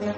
All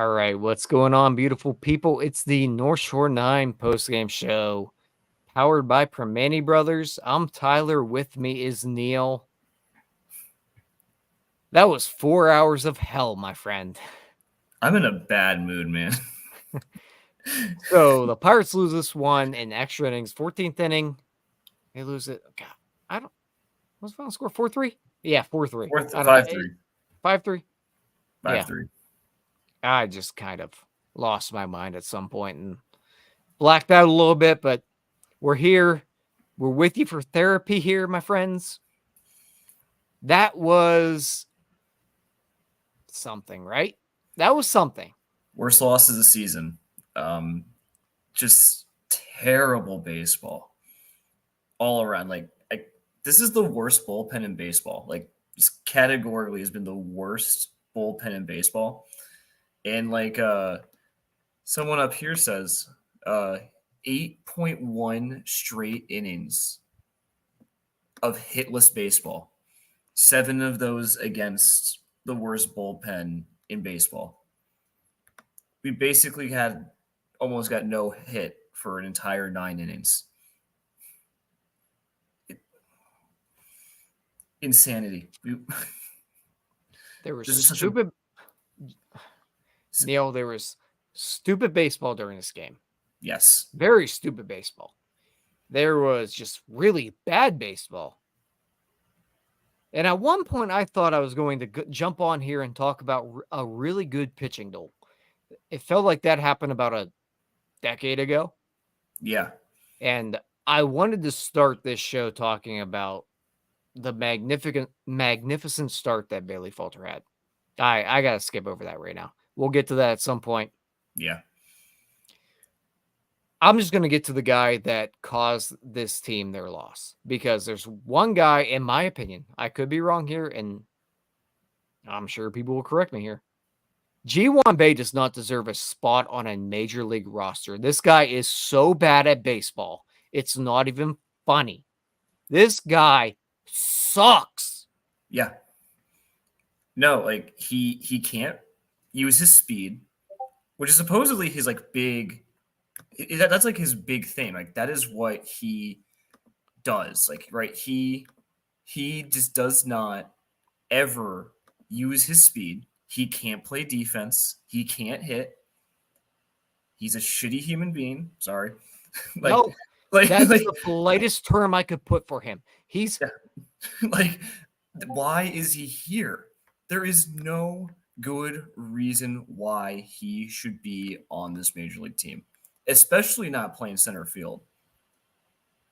right, what's going on, beautiful people? It's the North Shore 9 postgame show, powered by Primanti Brothers. I'm Tyler. With me is Neil. That was 4 hours of hell, my friend. I'm in a bad mood, man. So the Pirates lose this one in extra innings, 14th inning. They lose it. God, I don't. What's the final score? 4-3? Yeah, 4-3. 5-3. 5-3. 5-3. I just kind of lost my mind at some point and blacked out a little bit, but we're here. We're with you for therapy here, my friends. That was something, right? That was something. Worst loss of the season. Just terrible baseball all around. This is the worst bullpen in baseball. Like, just categorically has been the worst bullpen in baseball. And someone up here says, 8.1 straight innings of hitless baseball. 7 of those against the worst bullpen in baseball. We basically almost got no hit for an entire 9 innings. Insanity. There was stupid. Neil, there was stupid baseball during this game. Yes. Very stupid baseball. There was just really bad baseball. And at one point, I thought I was going to jump on here and talk about a really good pitching duel. It felt like that happened about a decade ago. Yeah. And I wanted to start this show talking about the magnificent start that Bailey Falter had. I got to skip over that right now. We'll get to that at some point. Yeah. I'm just going to get to the guy that caused this team their loss, because there's one guy, in my opinion, I could be wrong here, and I'm sure people will correct me here. Ji Hwan Bae does not deserve a spot on a major league roster. This guy is so bad at baseball. It's not even funny. This guy sucks. Yeah. No, he can't use his speed, which is supposedly his big. That's his big thing. That is what he does. Right? He just does not ever use his speed. He can't play defense. He can't hit. He's a shitty human being. Sorry. No, that's the politest term I could put for him. He's why is he here? There is no good reason why he should be on this major league team, especially not playing center field.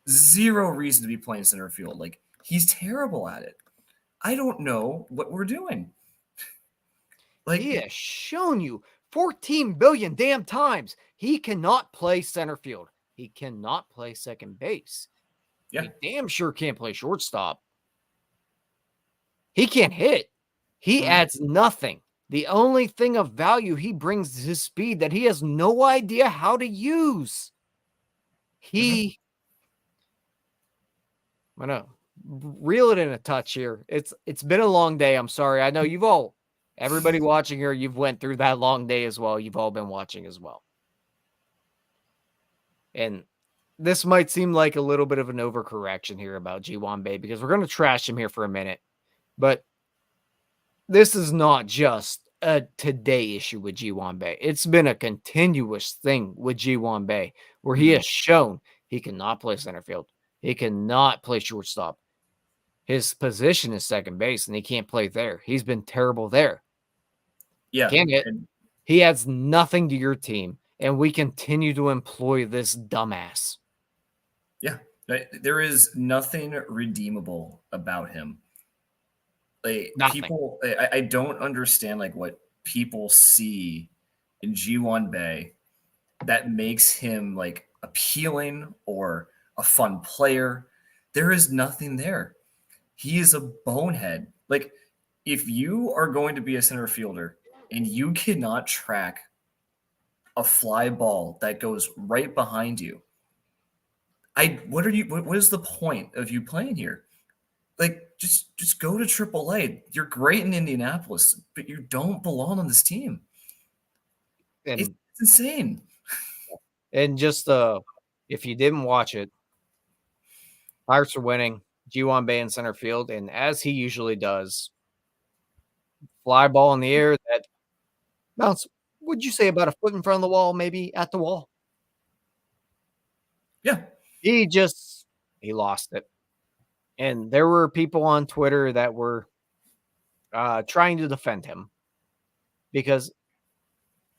Zero reason to be playing center field. He's terrible at it. I don't know what we're doing. He has shown you 14 billion damn times he cannot play center field. He cannot play second base. Yeah. He damn sure can't play shortstop. He can't hit. He adds nothing. The only thing of value he brings is his speed that he has no idea how to use. I'm gonna reel it in a touch here. It's been a long day. I'm sorry. I know everybody watching here, you've went through that long day as well. You've all been watching as well. And this might seem like a little bit of an overcorrection here about Ji Hwan Bae, because we're going to trash him here for a minute. But this is not just a today issue with Ji Hwan Bae. It's been a continuous thing with Ji Hwan Bae, where he has shown he cannot play center field. He cannot play shortstop. His position is second base, and he can't play there. He's been terrible there. Yeah. Can't hit. He adds nothing to your team, and we continue to employ this dumbass. Yeah. There is nothing redeemable about him. Nothing. People, I don't understand what people see in Ji Hwan Bae that makes him like appealing or a fun player. There is nothing there. He is a bonehead. Like, if you are going to be a center fielder and you cannot track a fly ball that goes right behind you, what is the point of you playing here? Like, just go to AAA. You're great in Indianapolis, but you don't belong on this team. It's And insane. just if you didn't watch it, Pirates are winning. Ji Hwan Bae in center field, and as he usually does, fly ball in the air that bounce. Would you say about a foot in front of the wall, maybe at the wall? Yeah. He lost it. And there were people on Twitter that were trying to defend him because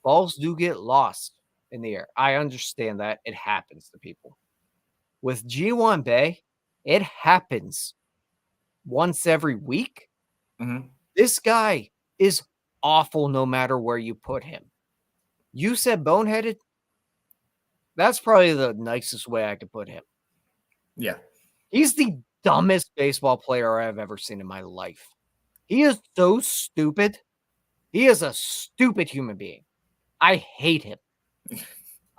balls do get lost in the air. I understand that. It happens to people. With Ji Hwan Bae, it happens once every week. Mm-hmm. This guy is awful no matter where you put him. You said boneheaded? That's probably the nicest way I could put him. Yeah. He's the dumbest baseball player I've ever seen in my life. He is so stupid. He is a stupid human being. I hate him.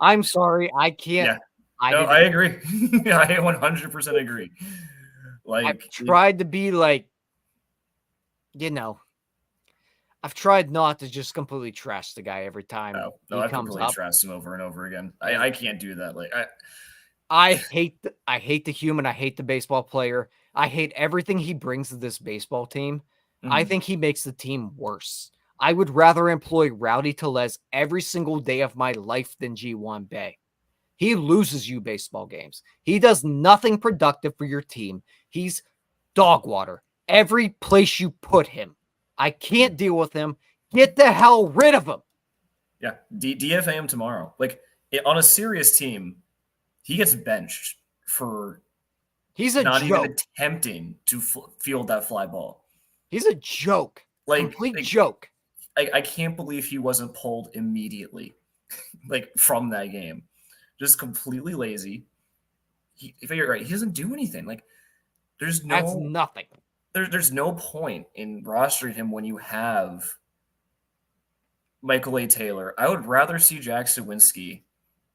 I'm sorry. I can't. Yeah. No, I agree. I 100% agree. Like, I've tried to be like, I've tried not to just completely trash the guy every time no, he I've comes completely up. trashed him over and over again. I can't do that. Like, I hate the human. I hate the baseball player. I hate everything he brings to this baseball team. I think he makes the team worse. I would rather employ Rowdy Tellez every single day of my life than Ji Hwan Bae. He loses you baseball games. He does nothing productive for your team. He's dog water every place you put him. I can't deal with him. Get the hell rid of him. Yeah, DFA him tomorrow. Like, on a serious team, he gets benched for He's a not joke. even attempting to field that fly ball. He's a joke. Complete joke. I can't believe he wasn't pulled immediately, like, from that game. Just completely lazy. If you're right, he doesn't do anything. Like, That's nothing. There's no point in rostering him when you have Michael A. Taylor. I would rather see Jack Sawinski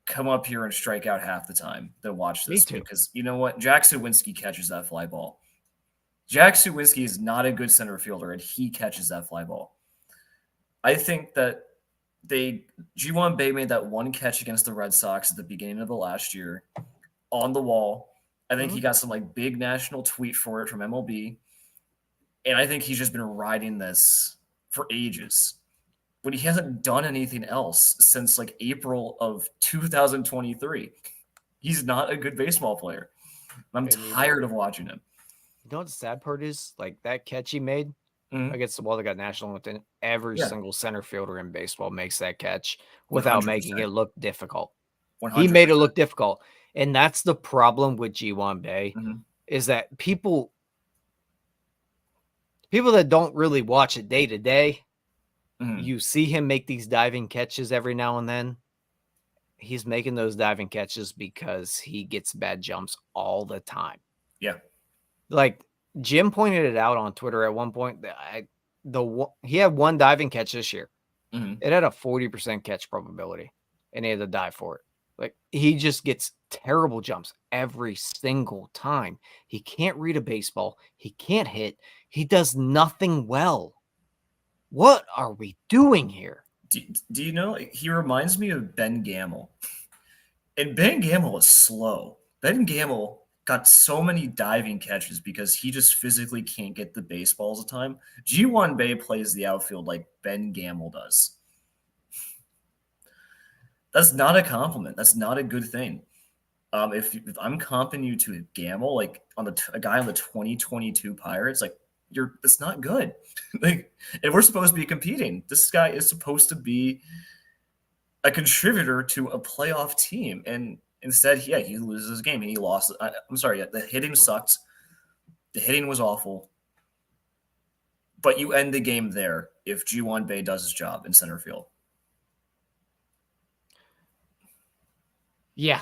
come up here and strike out half the time than watch this. Me too. Because you know what? Jack Sawinski catches that fly ball. Jack Sawinski is not a good center fielder, and he catches that fly ball. I think that Ji Hwan Bae made that one catch against the Red Sox at the beginning of the last year on the wall. I think he got some like big national tweet for it from MLB. And I think he's just been riding this for ages. But he hasn't done anything else since like April of 2023. He's not a good baseball player. I'm tired of watching him. You know what the sad part is? Like that catch he made against the wall that got national within every single center fielder in baseball makes that catch without 100%. making it look difficult. 100%. He made it look difficult. And that's the problem with Ji Hwan Bae is that people that don't really watch it day to day, you see him make these diving catches every now and then. He's making those diving catches because he gets bad jumps all the time. Yeah. Like Jim pointed it out on Twitter at one point that he had one diving catch this year. It had a 40% catch probability, and he had to dive for it. Like he just gets terrible jumps every single time. He can't read a baseball. He can't hit. He does nothing well. What are we doing here? Do you know, he reminds me of Ben Gamel. And Ben Gamel is slow. Ben Gamel got so many diving catches because he just physically can't get the baseballs all the time. Ji Hwan Bae plays the outfield like Ben Gamel does. That's not a compliment. That's not a good thing. If I'm comping you to a Gamel, like on a guy on the 2022 Pirates, like it's not good. Like, and we're supposed to be competing. This guy is supposed to be a contributor to a playoff team, and instead, he loses his game and he lost. I'm sorry, the hitting sucked. The hitting was awful, but you end the game there. if Ji Hwan Bae does his job in center field. Yeah.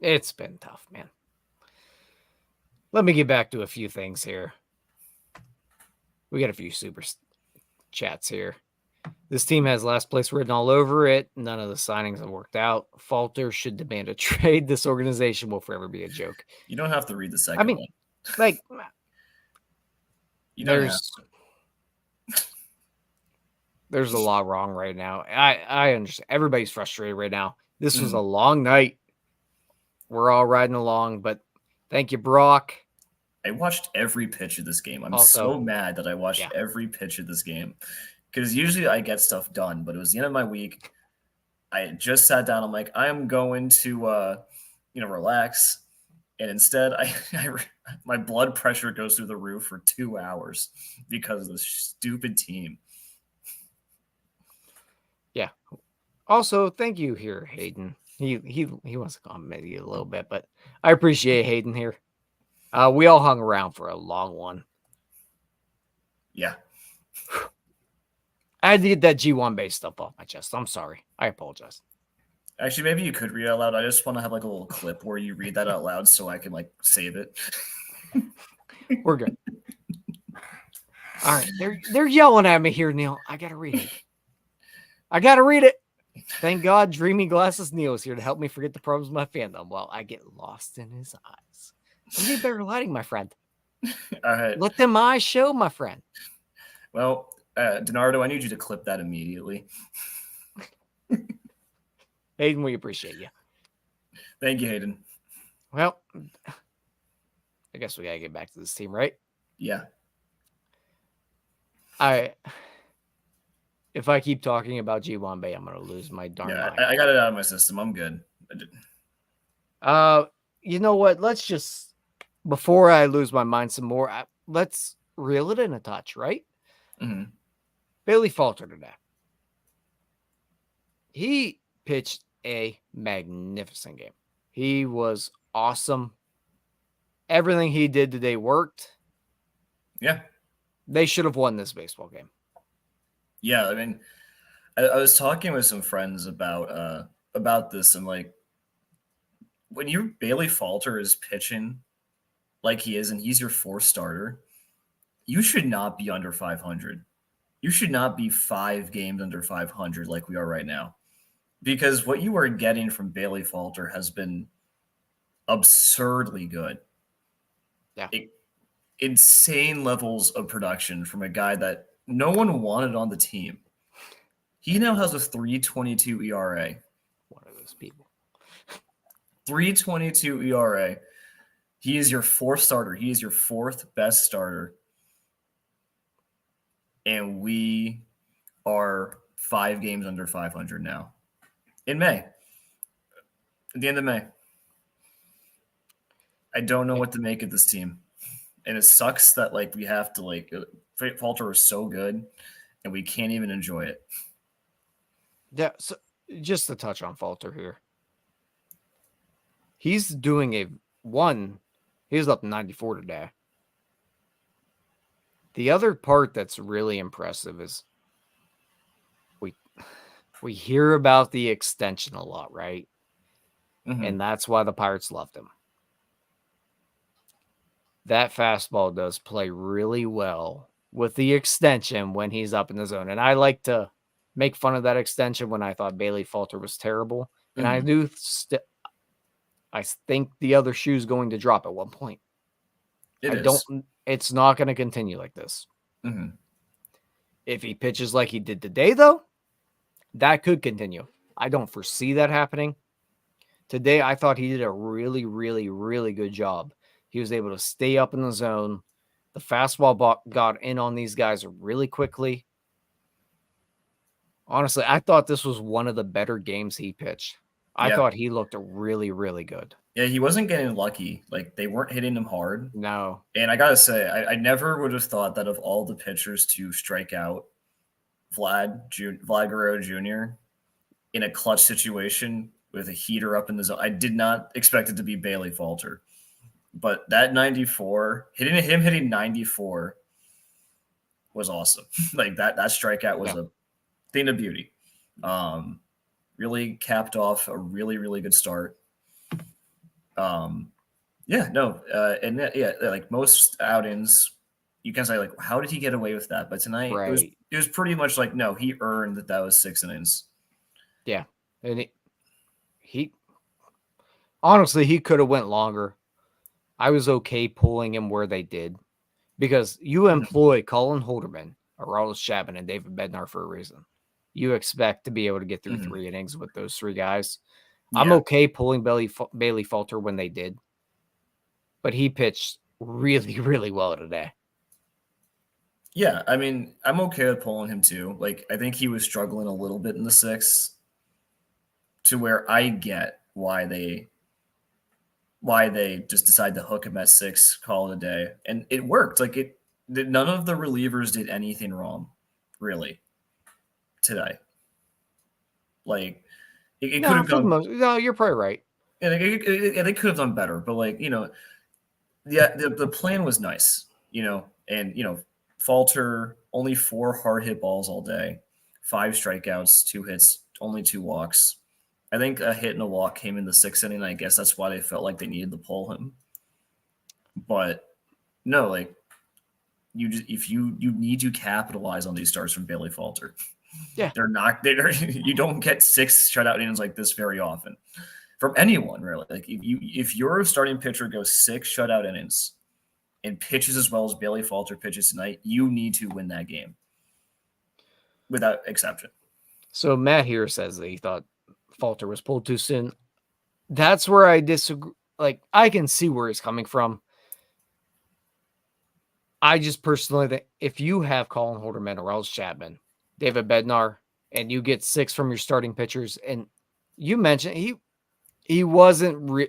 It's been tough, man. Let me get back to a few things here. We got a few super chats here. This team has last place written all over it. None of the signings have worked out. Falter should demand a trade. This organization will forever be a joke. You don't have to read the second one. Like, you don't have there's a lot wrong right now. I understand. Everybody's frustrated right now. This was a long night. We're all riding along, but thank you, Brock. I watched every pitch of this game. I'm so mad that I watched every pitch of this game because usually I get stuff done, but it was the end of my week. I just sat down. I'm like, I'm going to, relax. And instead, my blood pressure goes through the roof for 2 hours because of this stupid team. Yeah. Also, thank you here, Hayden. He wants to comment you a little bit, but I appreciate Hayden here. We all hung around for a long one. Yeah. I had to get that Ji Hwan Bae stuff off my chest. I'm sorry. I apologize. Actually, maybe you could read it out loud. I just want to have like a little clip where you read that out loud so I can like save it. We're good. All right. They're yelling at me here, Neil. I gotta read it. Thank God Dreamy Glasses Neil is here to help me forget the problems of my fandom while I get lost in his eyes. You need better lighting, my friend. All right. Let them eyes show, my friend. Well, Donardo, I need you to clip that immediately. Hayden, we appreciate you. Thank you, Hayden. Well, I guess we gotta get back to this team, right? Yeah. If I keep talking about Ji Hwan Bae, I'm gonna lose my darn mind. I got it out of my system. I'm good. You know what? Let's just, before I lose my mind some more, let's reel it in a touch, right? Mm-hmm. Bailey Falter today. He pitched a magnificent game. He was awesome. Everything he did today worked. Yeah. They should have won this baseball game. Yeah, I mean, I was talking with some friends about this, and like, when Bailey Falter is pitching like he is, and he's your fourth starter, you should not be under 500. You should not be 5 games under 500 like we are right now, because what you are getting from Bailey Falter has been absurdly good. Yeah. Insane levels of production from a guy that no one wanted on the team. He now has a 3.22 ERA. One of those people. 3.22 ERA. He is your fourth starter. He is your fourth best starter. And we are 5 games under 500 now. In May. At the end of May. I don't know what to make of this team. And it sucks that like we have to like Falter is so good and we can't even enjoy it. Yeah, so just to touch on Falter here. He's doing he's up 94 today. The other part that's really impressive is we hear about the extension a lot, right? Mm-hmm. And that's why the Pirates loved him. That fastball does play really well with the extension when he's up in the zone. And I like to make fun of that extension when I thought Bailey Falter was terrible. And I do I think the other shoe's going to drop at one point. It's not going to continue like this. Mm-hmm. If he pitches like he did today, though, that could continue. I don't foresee that happening. Today, I thought he did a really, really, really good job. He was able to stay up in the zone. The fastball got in on these guys really quickly. Honestly, I thought this was one of the better games he pitched. I thought he looked really, really good. Yeah, he wasn't getting lucky. Like, they weren't hitting him hard. No. And I got to say, I never would have thought that of all the pitchers to strike out Vlad Guerrero Jr. in a clutch situation with a heater up in the zone, I did not expect it to be Bailey Falter. But that 94, hitting 94 was awesome. Like that strikeout was a thing of beauty. Really capped off a really, really good start. Yeah, no, and yeah, like most outings, you can say like, how did he get away with that? But tonight, Right. it was pretty much like, no, he earned that was 6 innings. Yeah. And he honestly, he could have went longer. I was okay pulling him where they did because you employ Colin Holderman, Aroldis Chapman, and David Bednar for a reason. You expect to be able to get through 3 innings with those 3 guys. I'm Yeah, okay pulling Bailey Falter when they did, but he pitched really, really well today. yeah. I mean, I'm okay with pulling him too. Like, I think he was struggling a little bit in the 6th, to where I get why they just decide to hook him at 6, call it a day, and it worked. Like none of the relievers did anything wrong, really, today. Like it could No, have for the gone, most, no, you're probably right. and they could have done better. But like yeah, the plan was nice, and Falter only 4 hard hit balls all day, 5 strikeouts, 2 hits, only 2 walks. I think a hit and a walk came in the 6th inning. I guess that's why they felt like they needed to pull him. But no, like if you need to capitalize on these starts from Bailey Falter. Yeah. You don't get 6 shutout innings like this very often from anyone, really. Like if your starting pitcher goes 6 shutout innings and pitches as well as Bailey Falter pitches tonight, you need to win that game without exception. So Matt here says that he thought Falter was pulled too soon. That's where I disagree. Like, I can see where he's coming from. I just personally think if you have Colin Holderman or Aroldis Chapman, David Bednar, and you get 6 from your starting pitchers, and you mentioned he wasn't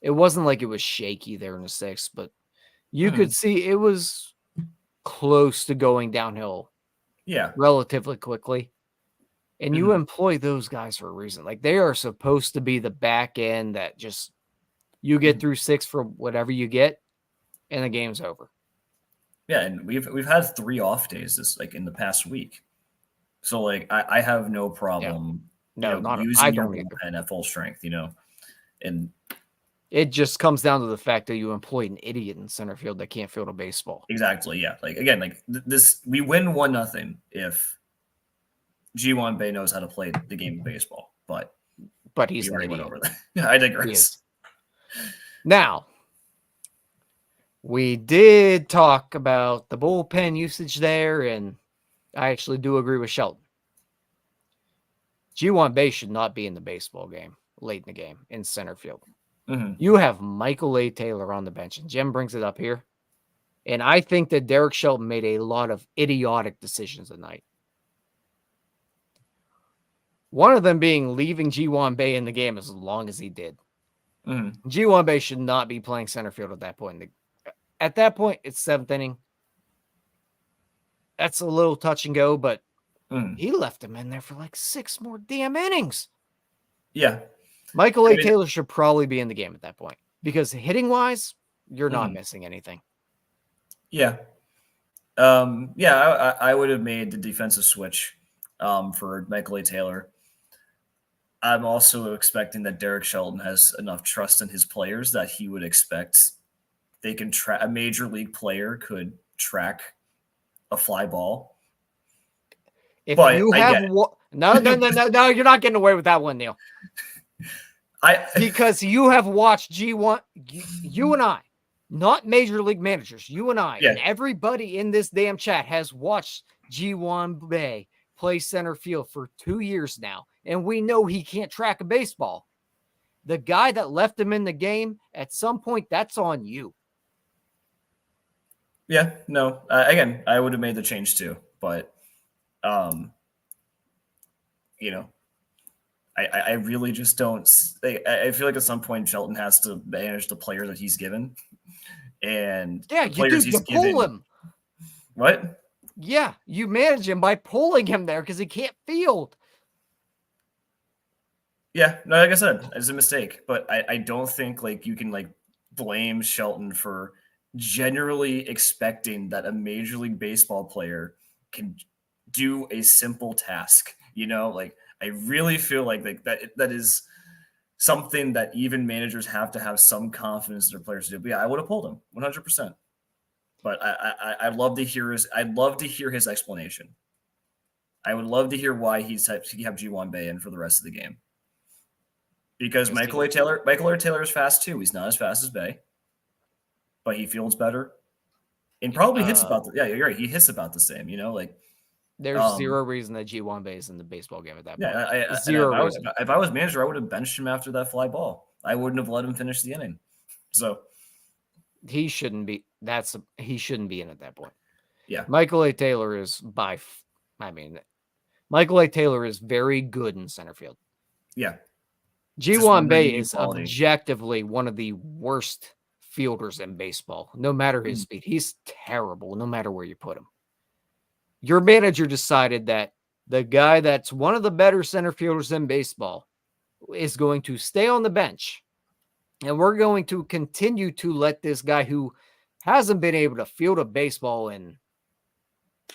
it wasn't like it was shaky there in the 6th, but you could see it was close to going downhill. Yeah. Relatively quickly. And you employ those guys for a reason. Like, they are supposed to be the back end that just you get through 6 for whatever you get, and the game's over. Yeah, and we've had 3 off days in the past week. So like I have no problem I using your don't either. bullpen at full strength, and it just comes down to the fact that you employed an idiot in center field that can't field a baseball. exactly, yeah. Like again, like this, we win 1-0 if Ji Hwan Bae knows how to play the game of baseball, but he's we already an went idiot. over that. I digress. Now, we did talk about the bullpen usage there, and I actually do agree with Shelton. Ji Hwan Bae should not be in the baseball game late in the game in center field. You have Michael A. Taylor on the bench, and Jim brings it up here. And I think that Derek Shelton made a lot of idiotic decisions tonight. One of them being leaving Ji Hwan Bae in the game as long as he did. Ji Hwan Bae should not be playing center field at that point. At that point, it's 7th inning. That's a little touch and go, but he left him in there for like 6 more damn innings. Yeah. Michael A. Taylor should probably be in the game at that point because hitting-wise, you're not missing anything. Yeah. I would have made the defensive switch for Michael A. Taylor. I'm also expecting that Derek Shelton has enough trust in his players that he would expect they can track a major league player could track a fly ball. If you have no, you're not getting away with that one, Neil. Because you have watched G1, you and I, not major league managers, you and I, and everybody in this damn chat has watched Ji Hwan Bae play center field for 2 years now, and we know he can't track a baseball. The guy that left him in the game, at some point, that's on you. Yeah, no. Again, I would have made the change too, but, I really just don't. I feel like at some point Shelton has to manage the player that he's given, and the players he's given. Pull him. What? Yeah, you manage him by pulling him there because he can't field. Yeah, no, like I said, it's a mistake, but I don't think you can blame Shelton for generally expecting that a Major League Baseball player can do a simple task. Like I really feel like that is something that even managers have to have some confidence in their players to do. But yeah, I would have pulled him 100%. But I'd love to hear his explanation. I would love to hear why he have Ji Hwan Bae in for the rest of the game. Because Michael A. Taylor is fast too. He's not as fast as Bae, but he fields better and probably hits you're right. He hits about the same. There's zero reason that Ji Hwan Bae is in the baseball game at that point. Yeah, Zero reason. If I was manager, I would have benched him after that fly ball. I wouldn't have let him finish the inning. So he shouldn't be. He shouldn't be in at that point. Yeah, Michael A. Taylor is Michael A. Taylor is very good in center field. Yeah, Ji Hwan Bae is objectively one of the worst fielders in baseball. No matter his speed, he's terrible. No matter where you put him. Your manager decided that the guy that's one of the better center fielders in baseball is going to stay on the bench. And we're going to continue to let this guy who hasn't been able to field a baseball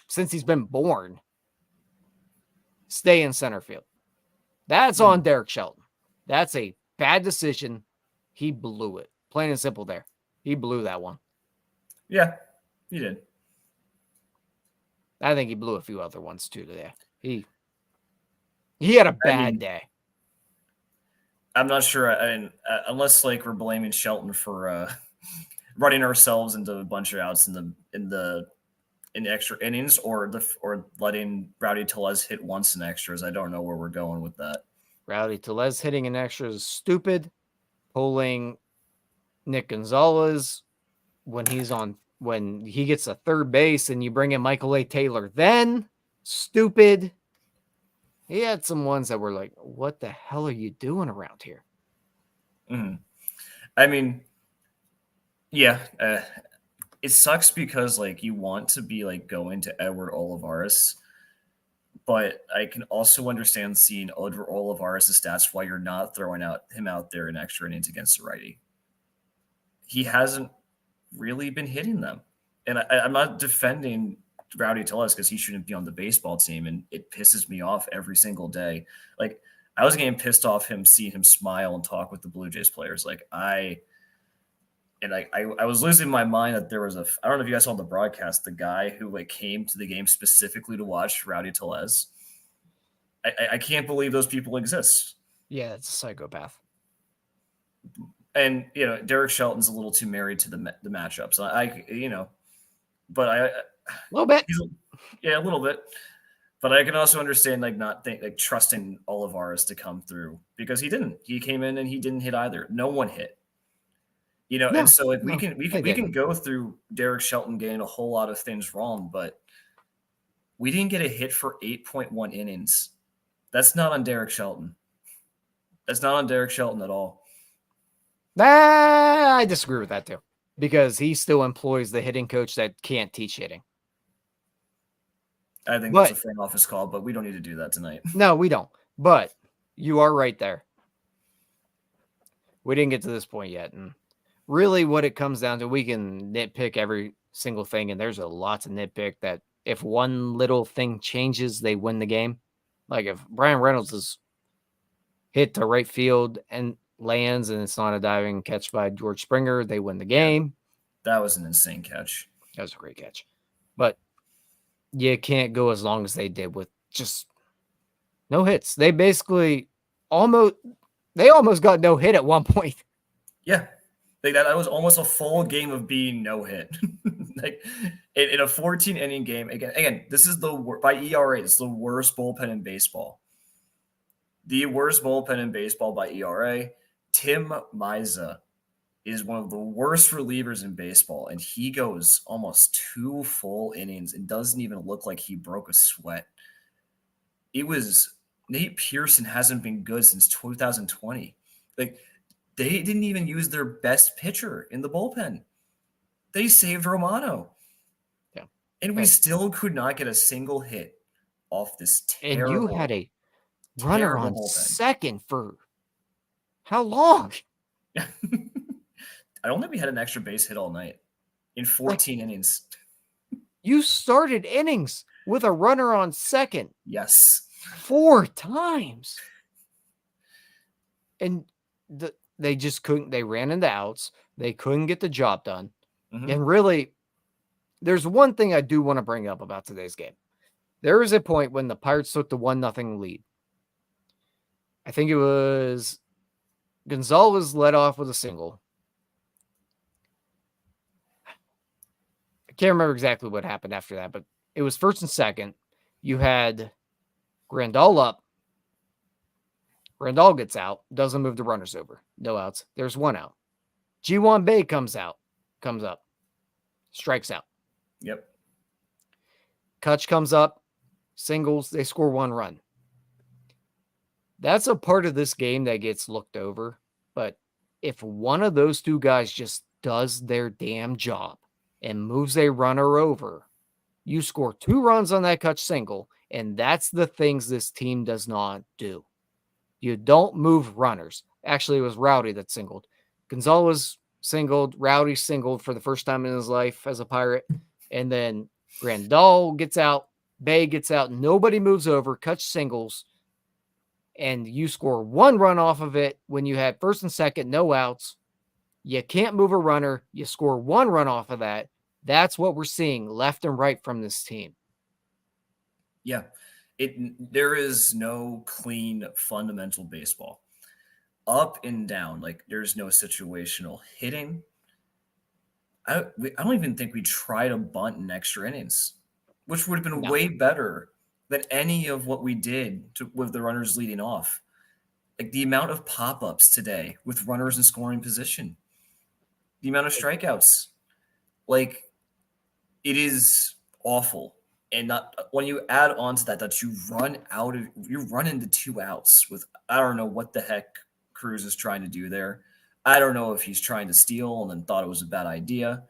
since he's been born stay in center field. That's on Derek Shelton. That's a bad decision. He blew it. Plain and simple there. He blew that one. Yeah, he did. I think he blew a few other ones too today. He had a bad day. I'm not sure. Unless we're blaming Shelton for running ourselves into a bunch of outs in extra innings, or letting Rowdy Tellez hit once in extras. I don't know where we're going with that. Rowdy Tellez hitting in extras is stupid. Pulling Nick Gonzalez when he gets a third base and you bring in Michael A. Taylor, then stupid. He had some ones that were like, what the hell are you doing around here? Mm-hmm. I mean, yeah, it sucks because you want to be going to Edward Olivares, but I can also understand seeing Edward Olivares' stats why you're not throwing him out there in extra innings against a righty. He hasn't really been hitting them. And I'm not defending Rowdy Tellez because he shouldn't be on the baseball team, and it pisses me off every single day. I was getting pissed off seeing him smile and talk with the Blue Jays players. I was losing my mind that there was I don't know if you guys saw the broadcast, the guy who came to the game specifically to watch Rowdy Tellez. I can't believe those people exist. Yeah, it's a psychopath. And Derek Shelton's a little too married to the matchups. But a little bit, a little bit. But I can also understand not trusting Olivares to come through, because he didn't. He came in and he didn't hit either. No one hit. No, and so we can go through Derek Shelton getting a whole lot of things wrong, but we didn't get a hit for 8.1 innings. That's not on Derek Shelton. That's not on Derek Shelton at all. I disagree with that too, because he still employs the hitting coach that can't teach hitting. I think that's a front office call, but we don't need to do that tonight. No, we don't. But you are right there. We didn't get to this point yet. And really what it comes down to, we can nitpick every single thing, and there's a lot to nitpick that if one little thing changes, they win the game. Like if Brian Reynolds is hit to right field and lands and it's not a diving catch by George Springer, they win the game. That was an insane catch. That was a great catch. But you can't go as long as they did with just no hits. They basically almost got no hit at one point. Yeah. That was almost a full game of being no hit. In a 14 inning game, again, this is by ERA, it's the worst bullpen in baseball. The worst bullpen in baseball by ERA. Tim Maiza is one of the worst relievers in baseball, and he goes almost 2 full innings and doesn't even look like he broke a sweat. Nate Pearson hasn't been good since 2020. They didn't even use their best pitcher in the bullpen. They saved Romano. Yeah. And we still could not get a single hit off this terrible. And you had a runner on second for how long? I don't think we had an extra base hit all night in 14 innings. You started innings with a runner on second. Yes. 4 times. And they just couldn't. They ran into outs. They couldn't get the job done. Mm-hmm. And really, there's one thing I do want to bring up about today's game. There was a point when the Pirates took the 1-0 lead. I think it was Gonzalez led off with a single. I can't remember exactly what happened after that, but it was first and second. You had Grandal up. Grandal gets out, doesn't move the runners over. No outs. There's 1 out. Ji Hwan Bae comes up, strikes out. Yep. Kutch comes up, singles. They score 1 run. That's a part of this game that gets looked over. But if one of those 2 guys just does their damn job and moves a runner over, you score 2 runs on that Kutch single. And that's the things this team does not do. You don't move runners. Actually, it was Rowdy that singled. Gonzalez singled. Rowdy singled for the first time in his life as a Pirate. And then Grandal gets out. Bae gets out. Nobody moves over. Kutch singles. And you score 1 run off of it when you had first and second, no outs. You can't move a runner. You score 1 run off of that. That's what we're seeing left and right from this team. Yeah. There is no clean fundamental baseball. Up and down, like there's no situational hitting. I don't even think we tried a bunt in extra innings, which would have been way better than any of what we did with the runners leading off. Like the amount of pop-ups today with runners in scoring position, the amount of strikeouts, like it is awful. And not when you add on to that you run into 2 outs with, I don't know what the heck Cruz is trying to do there. I don't know if he's trying to steal and then thought it was a bad idea.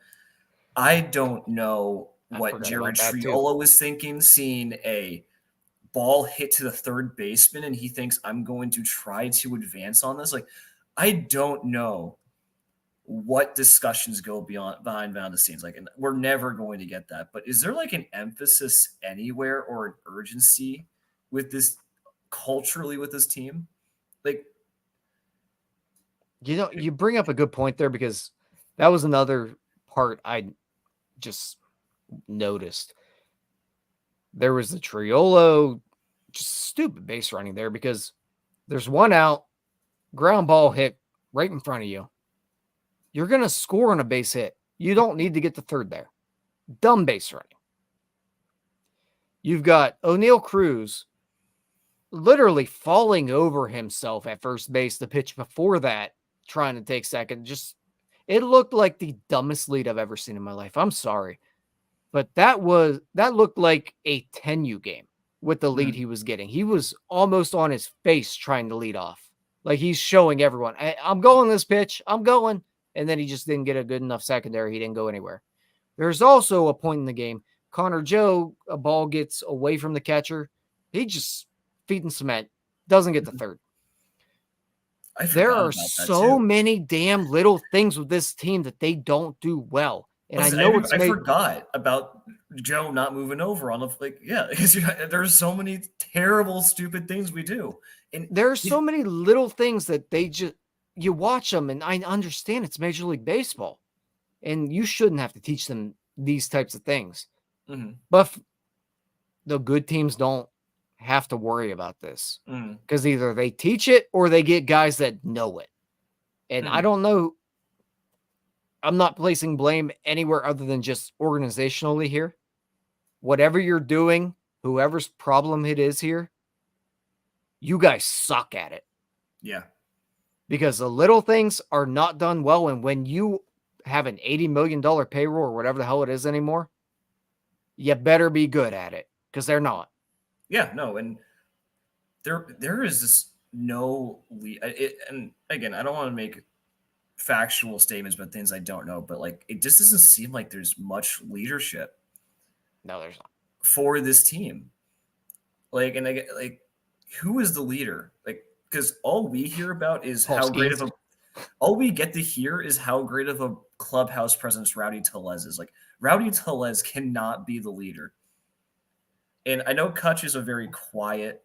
I don't know what Jared Triolo was thinking, seeing a ball hit to the third baseman and he thinks I'm going to try to advance on this. Like, I don't know what discussions go behind the scenes. Like, and we're never going to get that. But is there like an emphasis anywhere or an urgency with this culturally with this team? Like, you bring up a good point there because that was another part I just noticed. There was the Triolo just stupid base running there because there's 1 out, ground ball hit right in front of you. You're going to score on a base hit. You don't need to get the third there. Dumb base running. You've got O'Neal Cruz literally falling over himself at first base the pitch before that, trying to take second. Just, it looked like the dumbest lead I've ever seen in my life. I'm sorry. But that looked like a 10U game with the lead he was getting. He was almost on his face trying to lead off. Like he's showing everyone, I'm going this pitch. I'm going. And then he just didn't get a good enough secondary. He didn't go anywhere. There's also a point in the game. Connor Joe, a ball gets away from the catcher. He just feet in cement. Doesn't get the third. There are so many damn little things with this team that they don't do well. And listen, I forgot about Joe not moving over on the there's so many terrible, stupid things we do. And there are so many little things that they just, you watch them, and I understand it's Major League Baseball, and you shouldn't have to teach them these types of things. Mm-hmm. But the good teams don't have to worry about this because either they teach it or they get guys that know it. And I don't know. I'm not placing blame anywhere other than just organizationally here. Whatever you're doing, whoever's problem it is here, you guys suck at it. Yeah. Because the little things are not done well. And when you have an $80 million payroll or whatever the hell it is anymore, you better be good at it because they're not. Yeah, no. And there is this no lead. And again, I don't want to make factual statements about things I don't know, but like it just doesn't seem like there's much leadership. No, there's not. For this team. Like, and like who is the leader? Like, because all we hear about is all we get to hear is how great of a clubhouse presence Rowdy Tellez is. Like, Rowdy Tellez cannot be the leader. And I know Kutch is a very quiet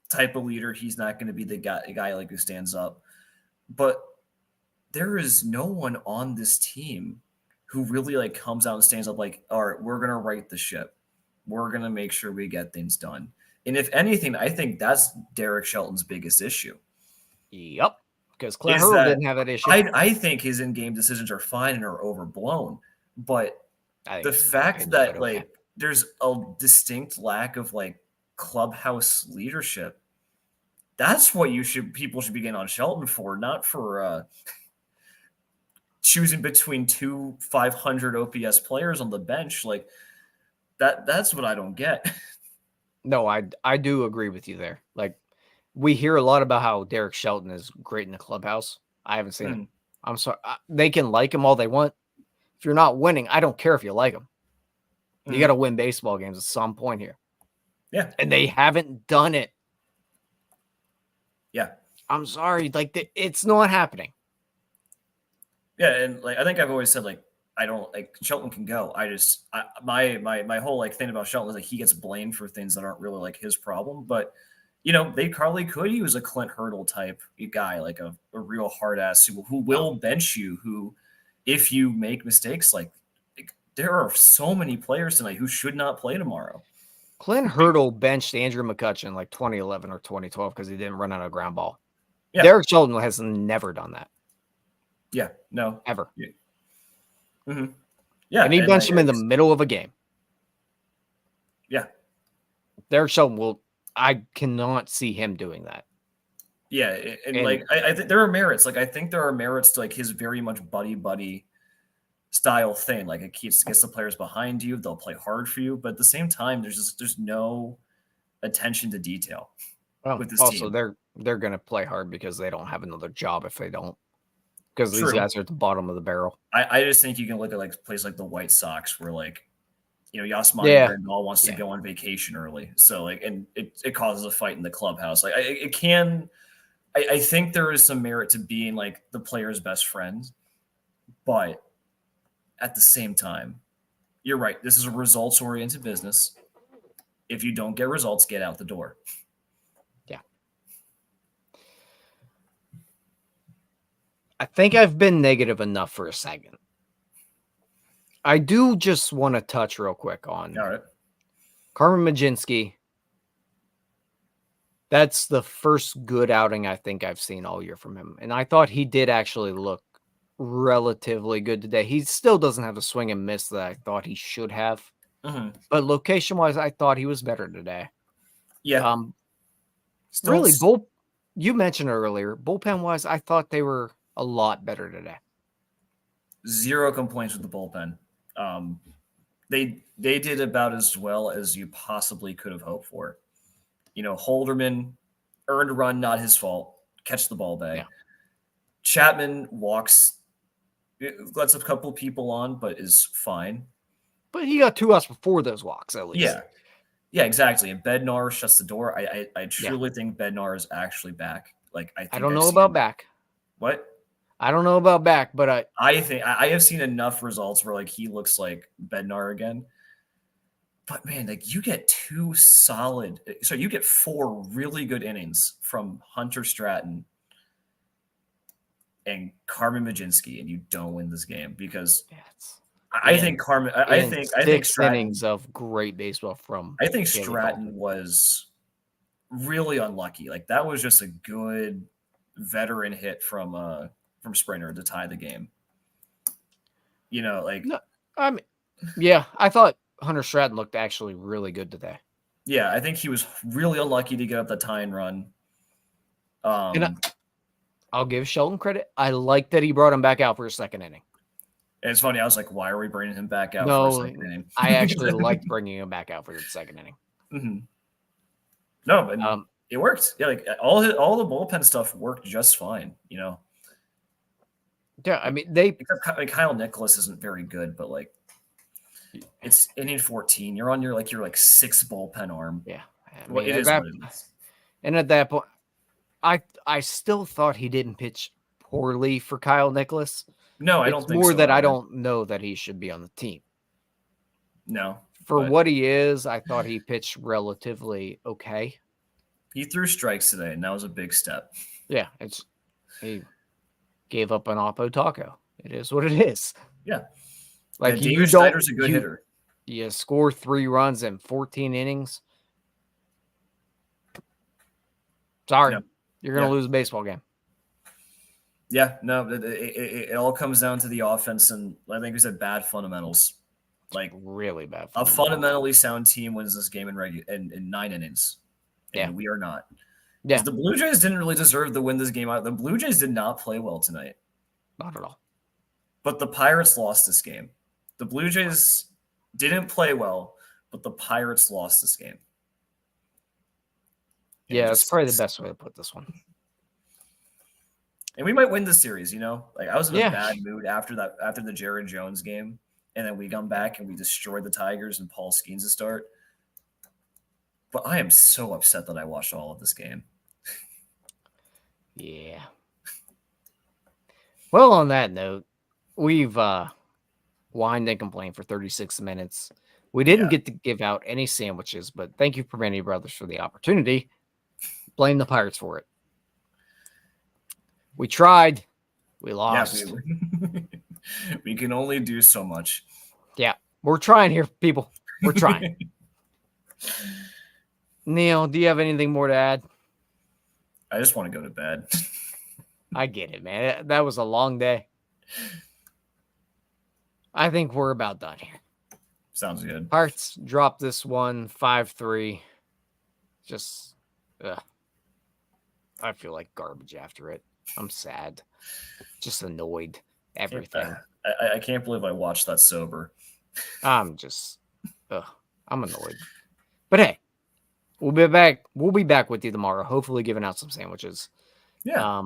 type of leader. He's not going to be the guy like who stands up. But there is no one on this team who really like comes out and stands up like, all right, we're going to right the ship. We're going to make sure we get things done. And if anything, I think that's Derek Shelton's biggest issue. Yep. Because Clint Is Hurdle that didn't have that issue. I think his in-game decisions are fine and are overblown. But the fact that like there's a distinct lack of like clubhouse leadership, that's what people should be getting on Shelton for, not for choosing between two 500 OPS players on the bench. Like that's what I don't get. No, I do agree with you there. Like, we hear a lot about how Derek Shelton is great in the clubhouse. I haven't seen him. I'm sorry. They can like him all they want. If you're not winning, I don't care if you like him. You got to win baseball games at some point here. Yeah. And they haven't done it. Yeah. I'm sorry. Like, it's not happening. Yeah. And like, I think I've always said, like, I don't like Shelton can go. My whole like thing about Shelton is like he gets blamed for things that aren't really like his problem. But you know, they probably could use a Clint Hurdle type guy, like a real hard ass who will bench you, who if you make mistakes, like there are so many players tonight who should not play tomorrow. Clint Hurdle benched Andrew McCutchen like 2011 or 2012 because he didn't run out a ground ball. Yeah. Derek Shelton has never done that. Yeah, no. Ever. Yeah. Mm-hmm. Yeah. And he benched him in the middle of a game. Yeah. Derek Shelton I cannot see him doing that. Yeah. And like, I think there are merits. Like, I think there are merits to like his very much buddy style thing. Like it gets the players behind you. They'll play hard for you. But at the same time, there's no attention to detail with this also, team. they're going to play hard because they don't have another job if they don't. Because these guys are at the bottom of the barrel. I just think you can look at like places like the White Sox where like, you know, Yasmani Grandal wants to go on vacation early. So like, and it causes a fight in the clubhouse. Like I think there is some merit to being like the player's best friend, but at the same time, you're right. This is a results oriented business. If you don't get results, get out the door. Yeah. I think I've been negative enough for a second. I do just want to touch real quick on Carmen Mlodzinski. That's the first good outing I think I've seen all year from him. And I thought he did actually look relatively good today. He still doesn't have the swing and miss that I thought he should have. Mm-hmm. But location-wise, I thought he was better today. Yeah. Really, you mentioned earlier, bullpen-wise, I thought they were a lot better today. Zero complaints with the bullpen. They did about as well as you possibly could have hoped for. You know, Holderman earned a run, not his fault. Catch the ball back. Yeah. Chapman walks, lets a couple people on, but is fine. But he got 2 outs before those walks, at least. Yeah, exactly. And Bednar shuts the door. I truly think Bednar is actually back. Like I don't know about back. What? I don't know about back, but I think I have seen enough results where like he looks like Bednar again. But man, like you get 4 really good innings from Hunter Stratton and Carmen Mlodzinski, and you don't win this game because I think Stratton, innings of great baseball from. I think Stratton was really unlucky. Like that was just a good veteran hit from Springer to tie the game. You know, like I thought Hunter Stratton looked actually really good today. Yeah, I think he was really unlucky to get up the tying run. And I'll give Shelton credit. I like that he brought him back out for a second inning. And it's funny. I was like, why are we bringing him back out for a second inning? I actually liked bringing him back out for the second inning. Mm-hmm. No, but it worked. Yeah, like all the bullpen stuff worked just fine, you know? Yeah, I mean, Kyle Nicholas isn't very good, but like it's inning 14. You're on your 6th bullpen arm. Yeah. I mean, it is what it is. And at that point, I still thought he didn't pitch poorly for Kyle Nicholas. No, I don't think so. It's more that I don't know that he should be on the team. No. For But what he is, I thought he pitched relatively okay. he threw strikes today, and that was a big step. Yeah, he gave up an Oppo taco. It is what it is. Yeah. Like David Schneider's a good hitter. You score 3 runs in 14 innings. Sorry, Yeah. you're going to lose a baseball game. Yeah, no, it all comes down to the offense, and I think we said bad fundamentals. Like really bad. A fundamentally sound team wins this game in 9 innings, and we are not. Yeah, the Blue Jays didn't really deserve to win this game out. The Blue Jays did not play well tonight. Not at all. But the Pirates lost this game. The Blue Jays didn't play well, but the Pirates lost this game. Yeah, that's probably the best way to put this one. And we might win the series, you know? Like, I was in a bad mood after the Jared Jones game, and then we come back and we destroyed the Tigers and Paul Skeens to start. But I am so upset that I watched all of this game. Yeah. Well, on that note, we've whined and complained for 36 minutes. We didn't get to give out any sandwiches, but thank you, Primanti Brothers, for the opportunity. Blame the Pirates for it. We tried. We lost. Yeah, we can only do so much. Yeah, we're trying here, people. We're trying. Neil, do you have anything more to add? I just want to go to bed. I get it, man. That was a long day. I think we're about done here. Sounds good. Pirates dropped this one 5-3. Just, I feel like garbage after it. I'm sad. Just annoyed. Everything. I can't believe I watched that sober. I'm just, I'm annoyed. But hey, we'll be back. We'll be back with you tomorrow. Hopefully, giving out some sandwiches. Yeah.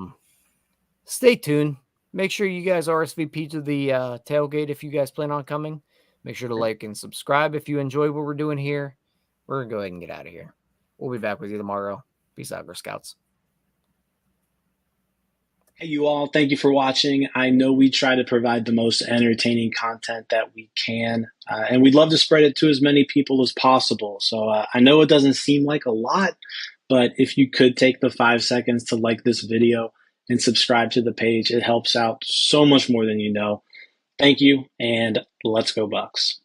Stay tuned. Make sure you guys RSVP to the tailgate if you guys plan on coming. Make sure to like and subscribe if you enjoy what we're doing here. We're gonna go ahead and get out of here. We'll be back with you tomorrow. Peace out, Girl Scouts. Hey, you all. Thank you for watching. I know we try to provide the most entertaining content that we can, and we'd love to spread it to as many people as possible. So I know it doesn't seem like a lot, but if you could take the 5 seconds to like this video and subscribe to the page, it helps out so much more than you know. Thank you, and let's go Bucks.